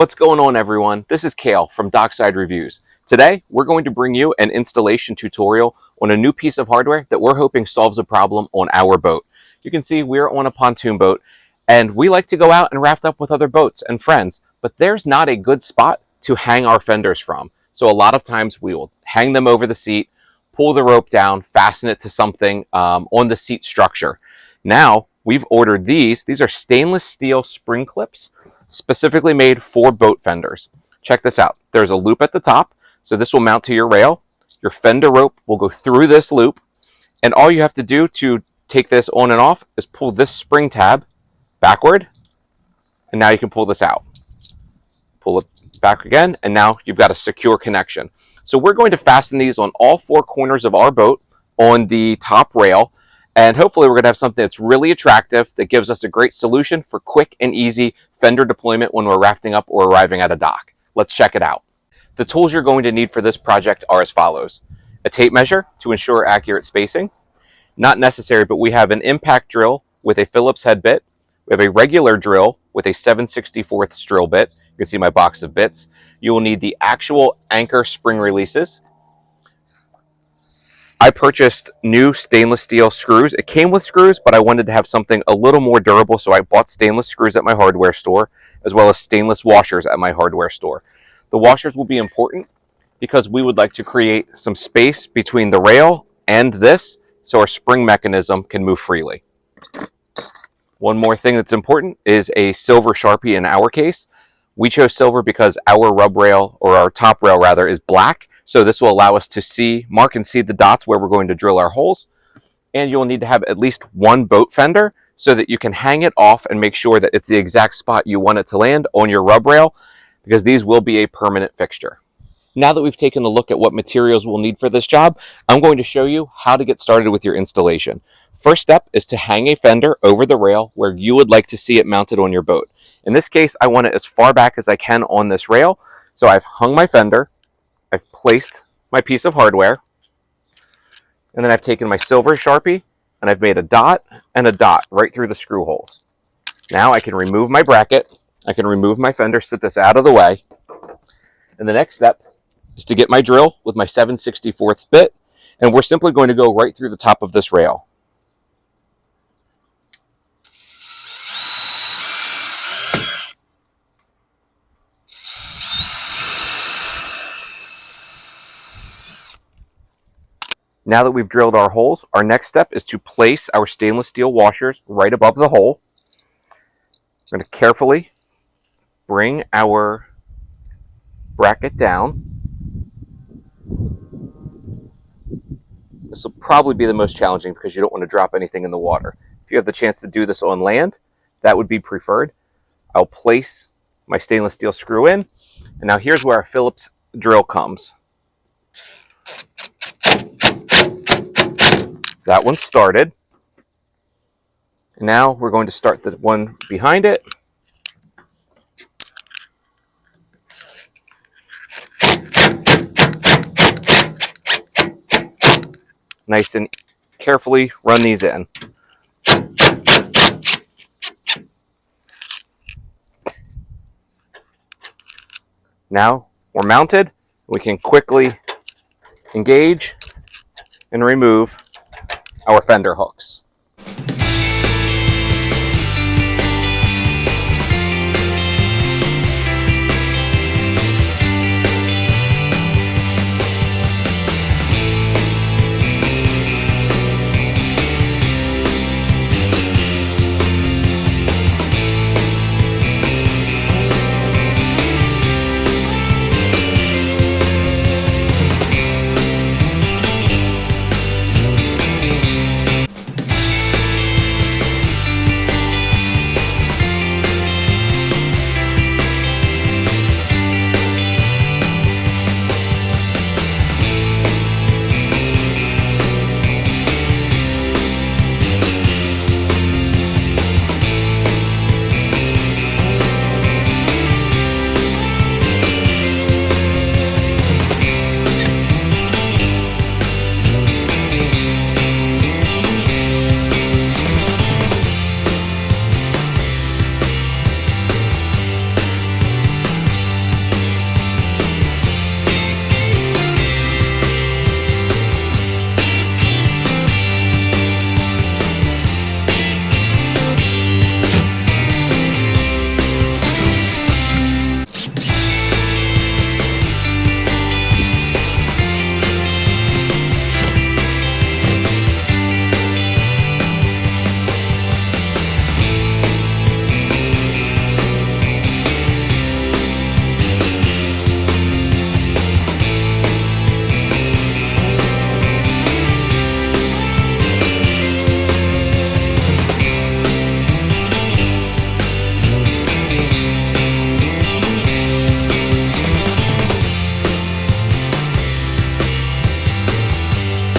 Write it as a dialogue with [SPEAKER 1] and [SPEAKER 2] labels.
[SPEAKER 1] What's going on, everyone? This is Kale from Dockside Reviews. Today, we're going to bring you an installation tutorial on a new piece of hardware that we're hoping solves a problem on our boat. You can see we're on a pontoon boat, and we like to go out and raft up with other boats and friends, but there's not a good spot to hang our fenders from. So a lot of times we will hang them over the seat, pull the rope down, fasten it to something on the seat structure. Now, we've ordered these. These are stainless steel spring clips, specifically made for boat fenders. Check this out. There's a loop at the top, so this will mount to your rail. Your fender rope will go through this loop, and all you have to do to take this on and off is pull this spring tab backward, and now you can pull this out. Pull it back again, and now you've got a secure connection. So we're going to fasten these on all four corners of our boat on the top rail, and hopefully we're going to have something that's really attractive that gives us a great solution for quick and easy fender deployment when we're rafting up or arriving at a dock. Let's check it out. The tools you're going to need for this project are as follows. A tape measure to ensure accurate spacing. Not necessary, but we have an impact drill with a Phillips head bit. We have a regular drill with a 7/64 drill bit. You can see my box of bits. You will need the actual anchor spring releases. I purchased new stainless steel screws. It came with screws, but I wanted to have something a little more durable, so I bought stainless screws at my hardware store, as well as stainless washers at my hardware store. The washers will be important because we would like to create some space between the rail and this, so our spring mechanism can move freely. One more thing that's important is a silver Sharpie in our case. We chose silver because our rub rail, or our top rail rather, is black. So this will allow us to mark and see the dots where we're going to drill our holes. And you'll need to have at least one boat fender so that you can hang it off and make sure that it's the exact spot you want it to land on your rub rail, because these will be a permanent fixture. Now that we've taken a look at what materials we'll need for this job, I'm going to show you how to get started with your installation. First step is to hang a fender over the rail where you would like to see it mounted on your boat. In this case, I want it as far back as I can on this rail. So I've hung my fender, I've placed my piece of hardware, and then I've taken my silver Sharpie and I've made a dot and a dot right through the screw holes. Now I can remove my bracket, I can remove my fender, set this out of the way, and the next step is to get my drill with my 7/64 bit, and we're simply going to go right through the top of this rail. Now that we've drilled our holes, our next step is to place our stainless steel washers right above the hole. We're going to carefully bring our bracket down. This will probably be the most challenging because you don't want to drop anything in the water. If you have the chance to do this on land, that would be preferred. I'll place my stainless steel screw in, and now here's where our Phillips drill comes. That one started. And now we're going to start the one behind it. Nice and carefully run these in. Now we're mounted. We can quickly engage and remove our fender hooks.